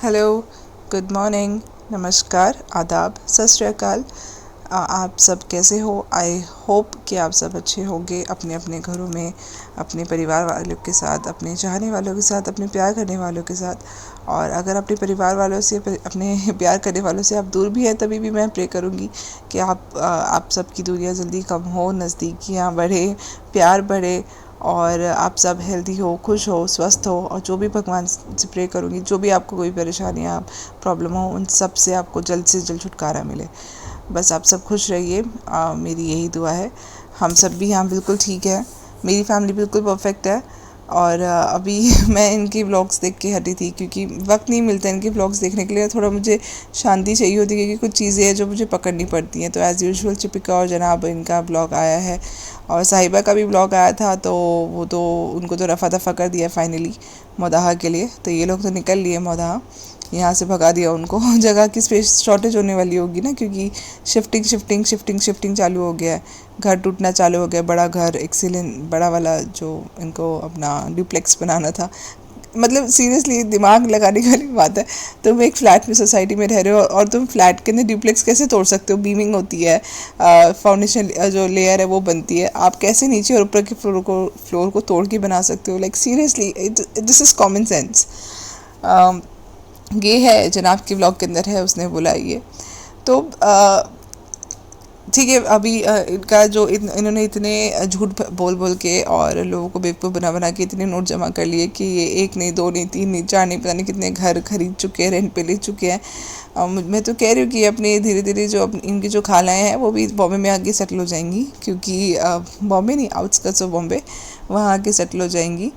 Hello, good morning, नमस्कार, आदाब, सत श्री अकाल। आप सब कैसे हो? आई होप कि आप सब अच्छे होंगे अपने अपने घरों में, अपने परिवार वालों के साथ, अपने चाहने वालों के साथ, अपने प्यार करने वालों के साथ। और अगर अपने परिवार वालों से, अपने प्यार करने वालों से आप दूर भी हैं, तभी भी मैं प्रे करूँगी कि आप सबकी दूरियाँ जल्दी कम हो, नज़दीकियाँ बढ़े, प्यार बढ़े और आप सब हेल्दी हो, खुश हो, स्वस्थ हो। और जो भी भगवान से प्रे करूँगी, जो भी आपको कोई परेशानियाँ, प्रॉब्लम हो, उन सब से आपको जल्द से जल्द छुटकारा मिले। बस आप सब खुश रहिए, मेरी यही दुआ है। हम सब भी यहाँ बिल्कुल ठीक है, मेरी फैमिली बिल्कुल परफेक्ट है। और अभी मैं इनकी व्लॉग्स देख के हटी थी, क्योंकि वक्त नहीं मिलता इनके व्लॉग्स देखने के लिए। थोड़ा मुझे शांति चाहिए होती है, क्योंकि कुछ चीज़ें हैं जो मुझे पकड़नी पड़ती हैं। तो एज़ यूजुअल चिपिका और जनाब इनका व्लॉग आया है, और साहिबा का भी ब्लॉग आया था। तो वो तो उनको तो रफ़ा दफ़ा कर दिया फाइनली मोदाहा के लिए। तो ये लोग तो निकल लिए मोदाहा, यहाँ से भगा दिया उनको। जगह की स्पेस शॉर्टेज होने वाली होगी ना, क्योंकि शिफ्टिंग शिफ्टिंग शिफ्टिंग शिफ्टिंग चालू हो गया है, घर टूटना चालू हो गया। बड़ा घर एक्सीलेंट, बड़ा वाला जो इनको अपना डुप्लेक्स बनाना था, मतलब सीरियसली दिमाग लगाने वाली बात है। तुम एक फ्लैट में, सोसाइटी में रह रहे हो, और तुम फ्लैट के अंदर डुप्लेक्स कैसे तोड़ सकते हो? बीमिंग होती है, फाउंडेशन जो लेयर है वो बनती है, आप कैसे नीचे और ऊपर के फ्लोर को तोड़ के बना सकते हो? Like seriously, this is common sense. ये है जनाब के ब्लॉग के अंदर है, उसने बोला ये। तो ठीक है। अभी इनका जो इन्होंने इतने झूठ बोल बोल के और लोगों को बेवकूफ़ बना बना के इतने नोट जमा कर लिए कि ये 1 नहीं, 2 नहीं, 3 नहीं, 4 नहीं, पता नहीं कितने घर खरीद चुके हैं, रेंट पे ले चुके हैं। मैं तो कह रही हूँ कि अपने धीरे धीरे जो इनकी जो खालाएँ हैं वो भी बॉम्बे में आके सेटल हो जाएंगी, क्योंकि बॉम्बे नहीं, आउटस्कर्ट्स ऑफ बॉम्बे, वहाँ आके सेटल हो जाएंगी।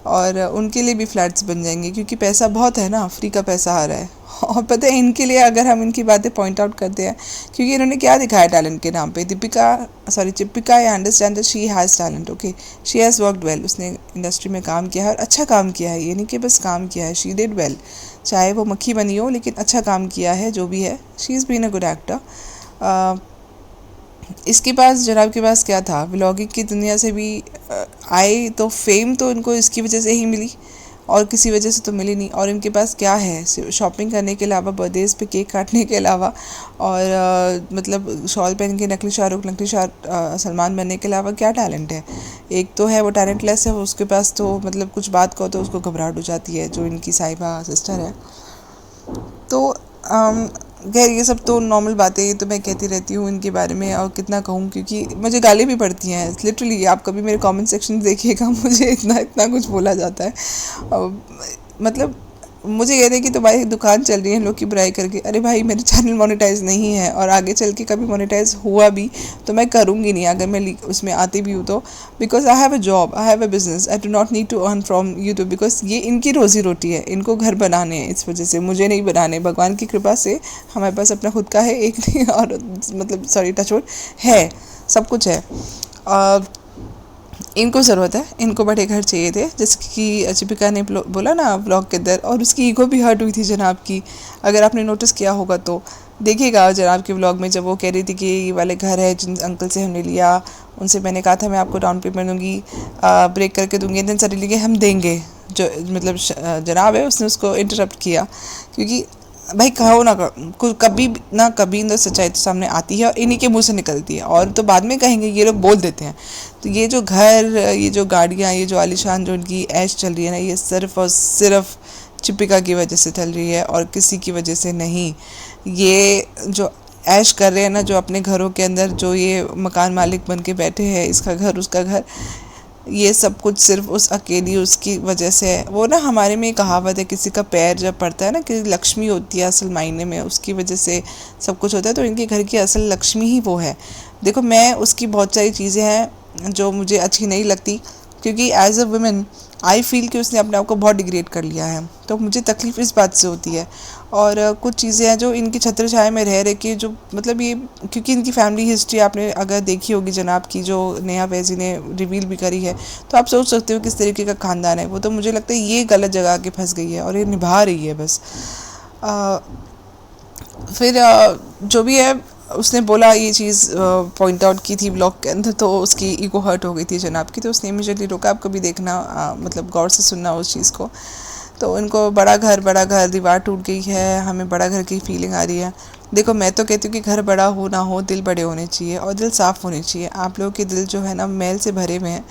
और उनके लिए भी फ्लैट्स बन जाएंगे, क्योंकि पैसा बहुत है ना, फ्री का पैसा आ रहा है। और पता है इनके लिए, अगर हम इनकी बातें पॉइंट आउट करते हैं, क्योंकि इन्होंने क्या दिखाया टैलेंट के नाम पे। Chipika, I understand that she has talent, okay, she has worked well. उसने इंडस्ट्री में काम किया है, और अच्छा काम किया है, ये नहीं कि बस काम किया है, शी डिड वेल। चाहे वो मक्खी बनी हो, लेकिन अच्छा काम किया है, जो भी है, she is been a good actor. इसके पास, जनाब के पास क्या था? व्लॉगिंग की दुनिया से भी आई तो फेम तो इनको इसकी वजह से ही मिली, और किसी वजह से तो मिली नहीं। और इनके पास क्या है? शॉपिंग करने के अलावा, बर्थडेज़ पे केक काटने के अलावा, और मतलब शॉल पहन के नकली शाहरुख, नकली सलमान बनने के अलावा क्या टैलेंट है? एक तो है वो टैलेंटलेस है, उसके पास तो मतलब कुछ बात कहो तो उसको घबराहट हो जाती है, जो इनकी साहिबा सिस्टर है। तो खैर ये सब तो नॉर्मल बातें, ये तो मैं कहती रहती हूँ इनके बारे में, और कितना कहूँ, क्योंकि मुझे गाली भी पड़ती हैं लिटरली। आप कभी मेरे कमेंट सेक्शन देखिएगा, मुझे इतना इतना कुछ बोला जाता है। मतलब मुझे कह रहे कि तुम्हारी दुकान चल रही है लोग की बुराई करके। अरे भाई, मेरे चैनल मोनेटाइज नहीं है, और आगे चल के कभी मोनेटाइज हुआ भी तो मैं करूँगी नहीं, अगर मैं उसमें आती भी हूँ तो। Because I have a job, I have a business, I do not need to earn from YouTube, because ये इनकी रोज़ी रोटी है, इनको घर बनाने हैं, इस वजह से मुझे नहीं बनाने। भगवान की कृपा से हमारे पास अपना खुद का है, एक नहीं, और मतलब सॉरी टचवुड है, सब कुछ है। इनको ज़रूरत है, इनको बड़े घर चाहिए थे, जिसकी चिपिका ने बोला ना व्लॉग के अंदर, और उसकी ईगो भी हर्ट हुई थी जनाब की। अगर आपने नोटिस किया होगा तो देखिएगा जनाब के व्लॉग में, जब वो कह रही थी कि ये वाले घर है जिन अंकल से हमने लिया, उनसे मैंने कहा था मैं आपको डाउन पेमेंट दूंगी, ब्रेक करके दूंगी, देन सडनली हम देंगे। जो मतलब जनाब है, उसने उसको इंटरप्ट किया, क्योंकि भाई कहो ना, कभी ना कभी ना सच्चाई तो सामने आती है, और इन्हीं के मुंह से निकलती है, और तो बाद में कहेंगे, ये लोग बोल देते हैं। तो ये जो घर, ये जो गाड़ियाँ, ये जो आलीशान जो इनकी ऐश चल रही है ना, ये सिर्फ और सिर्फ चिपिका की वजह से चल रही है, और किसी की वजह से नहीं। ये जो ऐश कर रहे हैं ना, जो अपने घरों के अंदर, जो ये मकान मालिक बन के बैठे हैं, इसका घर, उसका घर, ये सब कुछ सिर्फ उस अकेली उसकी वजह से है। वो ना, हमारे में एक कहावत है, किसी का पैर जब पड़ता है ना, कि लक्ष्मी होती है असल मायने में, उसकी वजह से सब कुछ होता है। तो इनके घर की असल लक्ष्मी ही वो है। देखो, मैं उसकी बहुत सारी चीज़ें हैं जो मुझे अच्छी नहीं लगती, क्योंकि as a women I feel कि उसने अपने आप को बहुत डिग्रेड कर लिया है, तो मुझे तकलीफ़ इस बात से होती है। और कुछ चीज़ें हैं जो इनकी छत्र छाया में रह के, जो मतलब ये, क्योंकि इनकी फैमिली हिस्ट्री आपने अगर देखी होगी जनाब की, जो नेहा फैज़ी ने रिवील भी करी है, तो आप सोच सकते हो किस तरीके का ख़ानदान है वो। तो मुझे लगता है ये गलत जगह आके फंस गई है, और ये निभा रही है बस। फिर जो भी है, उसने बोला ये चीज़ पॉइंट आउट की थी ब्लॉग के अंदर, तो उसकी ईगो हर्ट हो गई थी जनाब की, तो उसने इमीडिएटली रोका। आप कभी देखना, मतलब गौर से सुनना उस चीज़ को। तो इनको बड़ा घर, दीवार टूट गई है, हमें बड़ा घर की फीलिंग आ रही है। देखो मैं तो कहती हूँ कि घर बड़ा हो ना हो, दिल बड़े होने चाहिए और दिल साफ़ होने चाहिए। आप लोगों के दिल जो है ना मैल से भरे हुए हैं।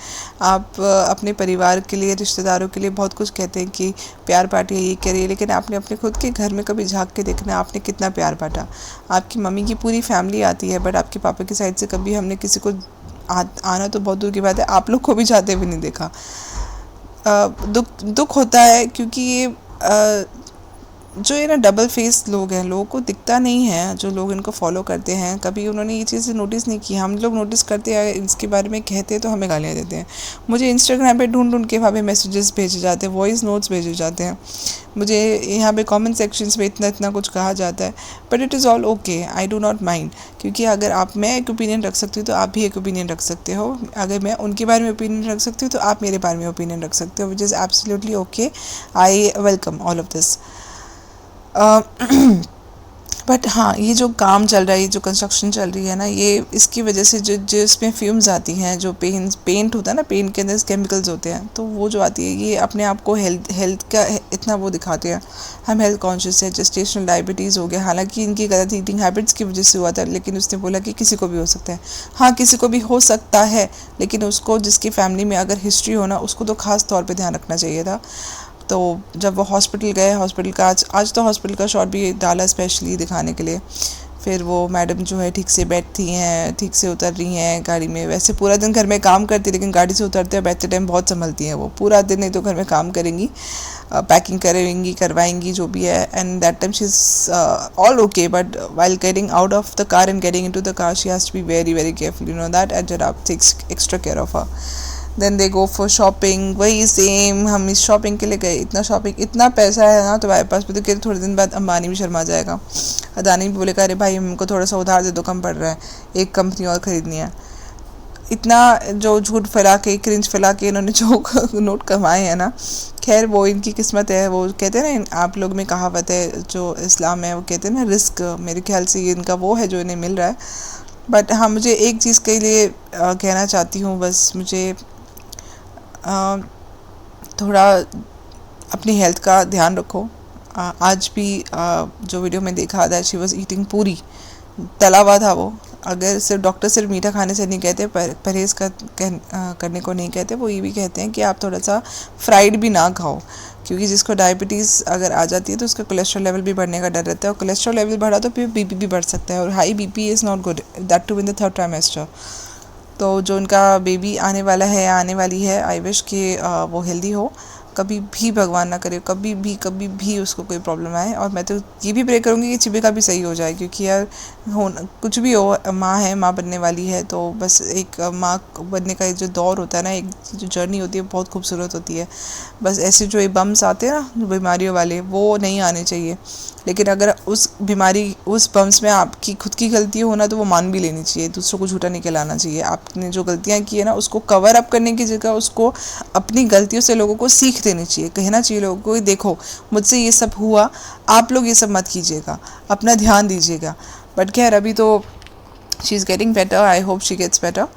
आप अपने परिवार के लिए, रिश्तेदारों के लिए बहुत कुछ कहते हैं कि प्यार बांटिए, ये करिए, लेकिन आपने अपने खुद के घर में कभी झांक के देखना है आपने कितना प्यार बांटा। आपकी मम्मी की पूरी फैमिली आती है, बट आपके पापा की साइड से कभी हमने किसी को आना तो बहुत दूर की बात है, आप लोग को भी जाते हुए नहीं देखा। दुख होता है क्योंकि ये जो ये ना डबल फेस लोग हैं, लोगों को दिखता नहीं है, जो लोग इनको फॉलो करते हैं कभी उन्होंने ये चीज़ें नोटिस नहीं की। हम लोग नोटिस करते हैं, इसके बारे में कहते हैं तो हमें गालियाँ देते हैं। मुझे इंस्टाग्राम पे ढूंढ के वहाँ पे मैसेजेस भेजे जाते हैं, वॉइस नोट्स भेजे जाते हैं, मुझे यहाँ पे कमेंट सेक्शंस में इतना कुछ कहा जाता है। But it is all okay, I do not mind, क्योंकि अगर मैं एक ओपिनियन रख सकती हूँ तो आप भी एक ओपिनियन रख सकते हो। अगर मैं उनके बारे में ओपिनियन रख सकती हूँ तो आप मेरे बारे में ओपिनियन रख सकते हो, which is absolutely okay. I welcome all of this. But हाँ, ये जो काम चल रहा है, ये जो कंस्ट्रक्शन चल रही है ना, ये इसकी वजह से जो इसमें फ्यूम्स आती हैं, जो पेंट होता है ना, पेंट के अंदर केमिकल्स होते हैं, तो वो जो आती है ये अपने आप को हेल्थ का इतना वो दिखाते हैं। हम हेल्थ कॉन्शियस है, जेस्टेशनल डायबिटीज़ हो गया, हालांकि इनकी गलत ईटिंग हैबिट्स की वजह से हुआ था, लेकिन उसने बोला कि किसी को भी हो सकता है। हाँ, किसी को भी हो सकता है, लेकिन उसको, जिसकी फैमिली में अगर हिस्ट्री हो ना, उसको तो ख़ास तौर पर ध्यान रखना चाहिए था। तो जब वो हॉस्पिटल गए, हॉस्पिटल का आज तो हॉस्पिटल का शॉट भी डाला स्पेशली दिखाने के लिए। फिर वो मैडम जो है ठीक से बैठती हैं, ठीक से उतर रही हैं गाड़ी में। वैसे पूरा दिन घर में काम करती है, लेकिन गाड़ी से उतरते हैं बैठते टाइम बहुत संभलती हैं वो। पूरा दिन नहीं तो घर में काम करेंगी, पैकिंग करेंगी, करवाएंगी जो भी है, and that time she is all okay. But while getting out of the car and getting into the car, she has to be very very careful, you know that, and जनाब takes extra care of her. Then they go for shopping, वही same, हम इस shopping के लिए गए, इतना shopping, इतना पैसा है ना तुम्हारे पास भी, तो कहते थोड़े दिन बाद अंबानी भी शर्मा जाएगा। अदानी भी बोलेगा अरे भाई हमको थोड़ा सा उधार दे दो, कम पड़ रहा है, एक कंपनी और ख़रीदनी है। इतना जो झूठ फैला के, क्रिंज फैला के इन्होंने जो नोट कमाए हैं ना, खैर वो इनकी किस्मत है। वो कहते हैं ना, आप लोग में कहावत है जो इस्लाम है, वो कहते हैं ना रिस्क, मेरे ख्याल से ये इनका वो है जो इन्हें मिल रहा है। बट हाँ, मुझे एक चीज़ के लिए कहना चाहती हूँ बस, मुझे थोड़ा अपनी हेल्थ का ध्यान रखो। आज भी जो वीडियो में देखा था, शी वॉज ईटिंग पूरी, तला हुआ था वो। अगर सिर्फ डॉक्टर सिर्फ मीठा खाने से नहीं कहते, परहेज़ करने को नहीं कहते, वो ये भी कहते हैं कि आप थोड़ा सा फ्राइड भी ना खाओ, क्योंकि जिसको डायबिटीज़ अगर आ जाती है तो उसका कोलेस्ट्रॉल लेवल भी बढ़ने का डर रहता है, और कोलेस्ट्रॉल लेवल बढ़ा तो फिर बीपी भी बढ़ सकता है, और high BP is not good, that too in the third trimester. तो जो उनका बेबी आने वाला है या आने वाली है, आई विश कि वो हेल्दी हो, कभी भी भगवान ना करे कभी भी उसको कोई प्रॉब्लम आए। और मैं तो ये भी प्रे करूँगी कि चिबिका भी सही हो जाए, क्योंकि यार हो कुछ भी हो, माँ है, माँ बनने वाली है, तो बस एक माँ बनने का जो दौर होता है ना, एक जो जर्नी होती है बहुत खूबसूरत होती है। बस ऐसे जो ये बम्स आते हैं ना, जो बीमारियों वाले, वो नहीं आने चाहिए। लेकिन अगर उस बीमारी, उस बम्स में आपकी खुद की गलती हो ना, तो वो मान भी लेनी चाहिए, दूसरों को झूठा नहीं कहलाना चाहिए। आपने जो गलतियाँ की है ना, उसको कवर अप करने की जगह उसको अपनी गलतियों से लोगों को सीख देनी चाहिए, कहना चाहिए लोगों को, देखो मुझसे ये सब हुआ, आप लोग ये सब मत कीजिएगा, अपना ध्यान दीजिएगा। बट खैर अभी तो she is getting better, I hope she gets better.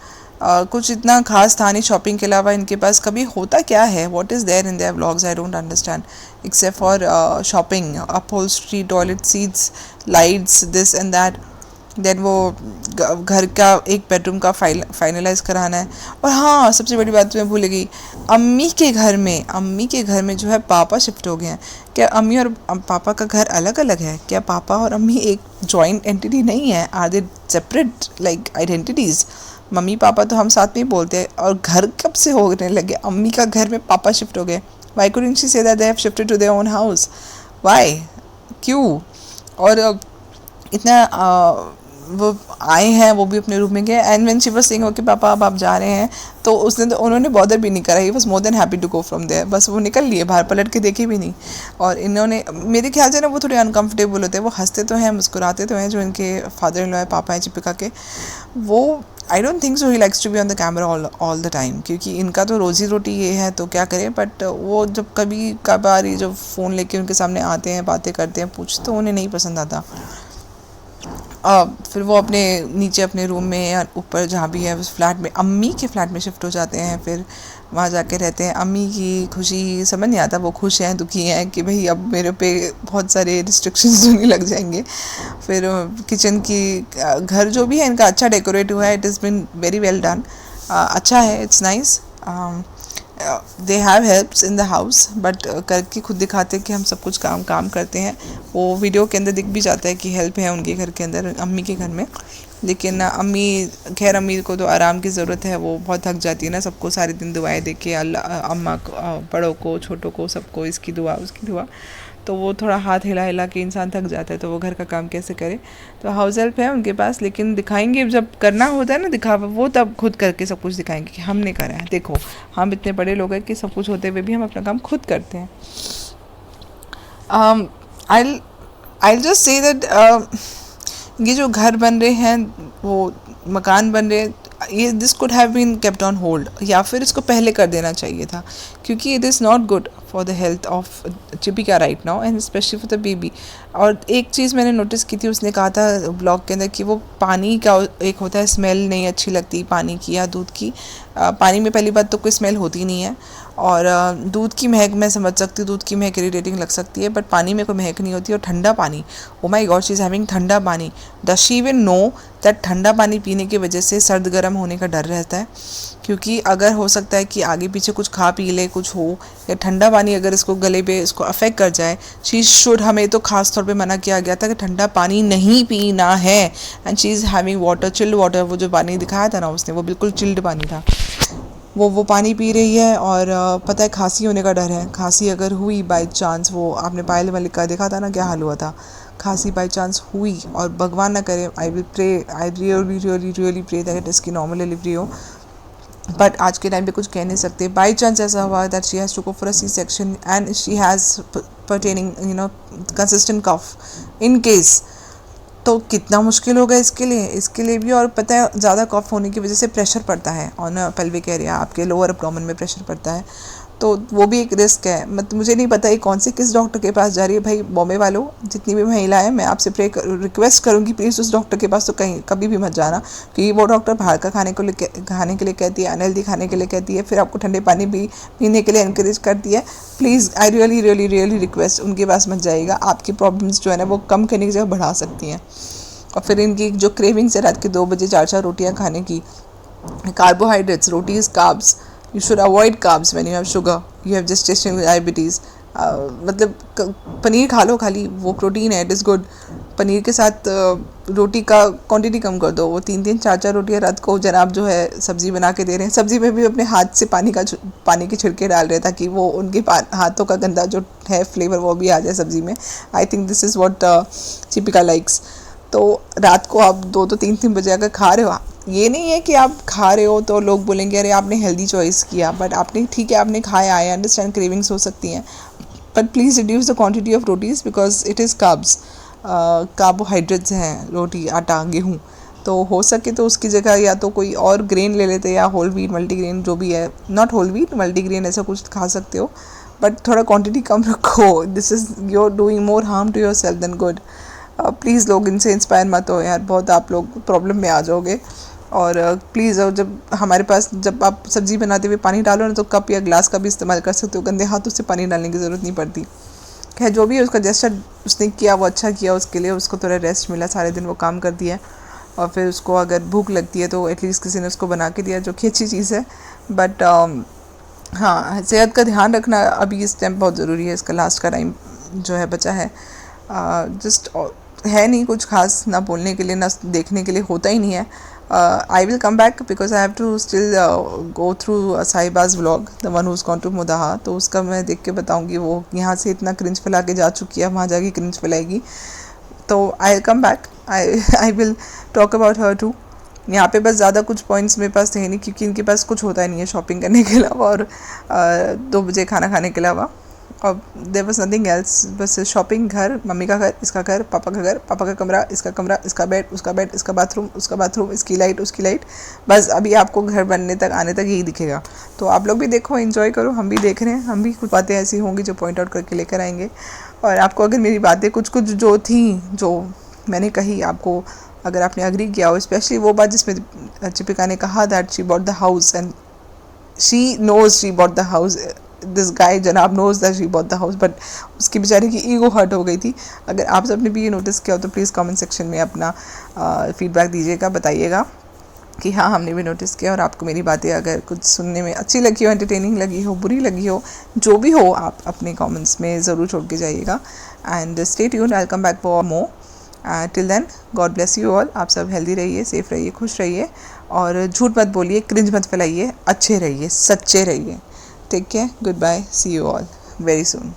कुछ इतना खास था नहीं शॉपिंग के अलावा इनके पास। कभी होता क्या है, what is there in their vlogs, I don't understand, except for shopping, upholstery, toilet seats, lights, this and that. Then वो घर का एक बेडरूम का फाइनलाइज कराना है। और हाँ, सबसे बड़ी बात तो मैं भूल गई, अम्मी के घर में जो है पापा शिफ्ट हो गए हैं। क्या अम्मी और पापा का घर अलग अलग है? क्या पापा और अम्मी एक जॉइंट एंटिटी नहीं है? Are they separate like identities? Mummy papa तो हम साथ में ही बोलते हैं, और घर कब से होने लगे? अम्मी का घर में पापा शिफ्ट हो गए। Why couldn't she say that they have shifted to their own house? Why, क्यों? और इतना वो आए हैं, वो भी अपने रूम में गए, and when she was saying okay पापा अब आप जा रहे हैं, तो उन्होंने बॉदर भी नहीं करा, he was more than happy to go from there. बस वो निकल लिए, बाहर पलट के देखे भी नहीं। और इन्होंने, मेरे ख्याल से ना, वो थोड़े अनकंफर्टेबल होते हैं, वो हंसते तो हैं, मुस्कुराते तो हैं, जो इनके फादर इन लॉ है, पापा हैं चिपिका के, वो I don't think so he likes to be on the camera all the time, क्योंकि इनका तो रोज़ी रोटी ये है, तो क्या करें। बट वो जब कभी कभार ये जब फ़ोन लेके उनके सामने आते हैं, बातें करते हैं, पूछते, तो उन्हें नहीं पसंद आता। फिर वो अपने नीचे अपने रूम में या ऊपर जहाँ भी है उस फ्लैट में, अम्मी के फ्लैट में शिफ्ट हो जाते हैं। फिर वहाँ जाके रहते हैं। अम्मी की खुशी समझ नहीं आता, वो खुश हैं दुखी हैं कि भाई अब मेरे पे बहुत सारे रिस्ट्रिक्शंस नहीं लग जाएंगे। फिर किचन की घर जो भी है इनका अच्छा डेकोरेट हुआ है, it is been very well done, अच्छा है, it's nice. They have helps in the house, but करके खुद दिखाते हैं कि हम सब कुछ काम करते हैं। वो वीडियो के अंदर दिख भी जाता है कि हेल्प है उनके घर के अंदर, अम्मी के घर में। लेकिन अम्मी, खैर अम्मी को तो आराम की ज़रूरत है, वो बहुत थक जाती है ना, सबको सारे दिन दुआएं दे के, अल्लाह अम्मा को, बड़ों को छोटों को सबको इसकी दुआ उसकी दुआ, तो वो थोड़ा हाथ हिला हिला के इंसान थक जाता है, तो वो घर का काम कैसे करे। तो हाउस हेल्प है उनके पास, लेकिन दिखाएंगे जब करना होता है ना दिखावा, वो तब खुद करके सब कुछ दिखाएंगे कि हमने करा है, देखो हम इतने बड़े लोग हैं कि सब कुछ होते हुए भी हम अपना काम खुद करते हैं। आई आई जस्ट से दैट ये जो घर बन रहे हैं, वो मकान बन रहे हैं, ये this could have been kept on hold, या फिर इसको पहले कर देना चाहिए था, क्योंकि it is not good for the health of Chipika right now, and specially for the baby. और एक चीज़ मैंने नोटिस की थी, उसने कहा था ब्लॉग के अंदर कि वो पानी का एक होता है स्मेल नहीं अच्छी लगती पानी की या दूध की। पानी में पहली बात तो कोई स्मेल होती नहीं है, और दूध की महक मैं समझ सकती हूँ, दूध की महक इरिटेटिंग लग सकती है, बट पानी में कोई महक नहीं होती। और ठंडा पानी, oh my God she is having ठंडा पानी, does she even know that ठंडा पानी पीने की वजह से सर्द गर्म होने का डर रहता है, क्योंकि अगर हो सकता है कि आगे पीछे कुछ खा पी ले, कुछ हो, या ठंडा पानी अगर इसको गले पे इसको अफेक्ट कर जाए, शी शुड, हमें तो खास तौर पे मना किया गया था कि ठंडा पानी नहीं पीना है। And she is having water, chilled water, वो जो पानी दिखाया था ना उसने, वो बिल्कुल चिल्ड पानी था, वो पानी पी रही है। और पता है खांसी होने का डर है, खांसी अगर हुई बाय चांस, वो आपने पायल मलिक का देखा था ना क्या हाल हुआ था, खांसी बाय चांस हुई, और भगवान ना करे, I will pray, I really really really pray that इसकी नॉर्मल डिलीवरी हो, बट आज के टाइम पे कुछ कह नहीं सकते। बाई चांस ऐसा हुआ that she has to go for a C section and she has pertaining consistent cough in case, तो कितना मुश्किल होगा इसके लिए भी। और पता है ज़्यादा कफ होने की वजह से प्रेशर पड़ता है ऑन पेल्विक एरिया, आपके लोअर एब्डोमेन में प्रेशर पड़ता है, तो वो भी एक रिस्क है। मुझे नहीं पता ये कौन से किस डॉक्टर के पास जा रही है भाई। बॉम्बे वालों, जितनी भी महिला है, मैं आपसे रिक्वेस्ट करूँगी प्लीज़ उस डॉक्टर के पास तो कहीं कभी भी मत जाना, क्योंकि वो डॉक्टर बाहर का खाने के लिए कहती है, अनहेल्दी खाने के लिए कहती है, फिर आपको ठंडे पानी भी पीने के लिए इनक्रेज करती है। Please I really really really request, उनके पास मत जाइएगा, आपकी प्रॉब्लम्स जो है ना वो कम करने की जगह बढ़ा सकती हैं। और फिर इनकी जो क्रेविंग्स है रात के 2 बजे 4 रोटियां खाने की, carbohydrates, rotis, carbs, you should avoid carbs when you have sugar, you have gestational diabetes. मतलब पनीर खा लो खाली, वो प्रोटीन है, इट इज़ गुड। पनीर के साथ रोटी का क्वांटिटी कम कर दो, वो 3-3 4-4 रोटियां रात को जनाब जो है सब्ज़ी बना के दे रहे हैं, सब्ज़ी में भी अपने हाथ से पानी के छिड़के डाल रहे हैं ताकि वो उनके हाथों का गंदा जो है फ्लेवर वो भी आ जाए सब्ज़ी में। I think this is what Chipika likes. तो रात को आप 2 3 3 बजे अगर खा रहे हो, ये नहीं है कि आप खा रहे हो तो लोग बोलेंगे अरे आपने हेल्दी चॉइस किया, बट आपने ठीक है आपने खाया, आई अंडरस्टैंड क्रेविंग्स हो सकती हैं, but please reduce the quantity of rotis because it is carbs, carbohydrates हैं रोटी, आटा, गेहूँ। तो हो सके तो उसकी जगह या तो कोई और ग्रेन ले लेते, या होल व्हीट, मल्टीग्रेन जो भी है, नॉट होल व्हीट, मल्टीग्रेन ऐसा कुछ खा सकते हो, बट थोड़ा क्वांटिटी कम रखो। This is you are doing more harm to your self than good. Please लोग इनसे इंस्पायर मत हो यार, बहुत आप लोग प्रॉब्लम में आ जाओगे। और प्लीज़ जब हमारे पास, जब आप सब्ज़ी बनाते हुए पानी डालो ना, तो कप या ग्लास का भी इस्तेमाल कर सकते हो, गंदे हाथों से पानी डालने की ज़रूरत नहीं पड़ती। खैर जो भी है, उसका जेस्चर उसने किया वो अच्छा किया, उसके लिए उसको थोड़ा रेस्ट मिला, सारे दिन वो काम करती है, और फिर उसको अगर भूख लगती है तो एटलीस्ट किसी ने उसको बना के दिया, जो कि अच्छी चीज़ है। बट हाँ, सेहत का ध्यान रखना अभी इस टाइम बहुत ज़रूरी है, इसका लास्ट का टाइम जो है बचा है। जस्ट है नहीं कुछ खास, ना बोलने के लिए ना देखने के लिए, होता ही नहीं है। I will come back because I have to still go through Sahiba's vlog, the one who's gone to मुदाहा, तो उसका मैं देख के बताऊंगी। वो यहाँ से इतना क्रिंज फैला के जा चुकी है, वहाँ जाके क्रिंज फैलाएगी, तो I will come back, I will talk about her too. यहाँ पे बस ज़्यादा कुछ पॉइंट्स मेरे पास थे नहीं, क्योंकि इनके पास कुछ होता ही नहीं है शॉपिंग करने के अलावा, और 2 बजे खाना खाने के अलावा, और देयर वाज नथिंग एल्स। बस शॉपिंग, घर, मम्मी का घर, इसका घर, पापा का घर, पापा का कमरा, इसका बेड, उसका बेड, इसका बाथरूम, इसकी लाइट, उसकी लाइट, बस अभी आपको घर बनने तक आने तक यही दिखेगा। तो आप लोग भी देखो, एंजॉय करो, हम भी देख रहे हैं, हम भी कुछ बातें ऐसी होंगी जो पॉइंट आउट करके लेकर आएंगे। और आपको अगर मेरी बातें कुछ जो थी, जो मैंने कही, आपको अगर आपने अग्री किया हो, स्पेशली वो बात जिसमें चिपिका ने कहा that she bought the house and she knows she bought the house, this guy जनाब knows that she bought the house, but उसकी बेचारे की ईगो हर्ट हो गई थी। अगर आप सबने भी ये नोटिस किया हो तो प्लीज़ कमेंट सेक्शन में अपना फीडबैक दीजिएगा, बताइएगा कि हाँ हमने भी नोटिस किया। और आपको मेरी बातें अगर कुछ सुनने में अच्छी लगी हो, एंटरटेनिंग लगी हो, बुरी लगी हो, जो भी हो, आप अपने कमेंट्स में ज़रूर छोड़ के जाइएगा। And stay tuned, I will come back for more. Till then God bless you all. आप सब हेल्दी रहिए, सेफ रहिए, खुश रहिए, और झूठ मत बोलिए, क्रिंज मत फैलाइए, अच्छे रहिए, सच्चे रहिए। Take care, goodbye, see you all very soon.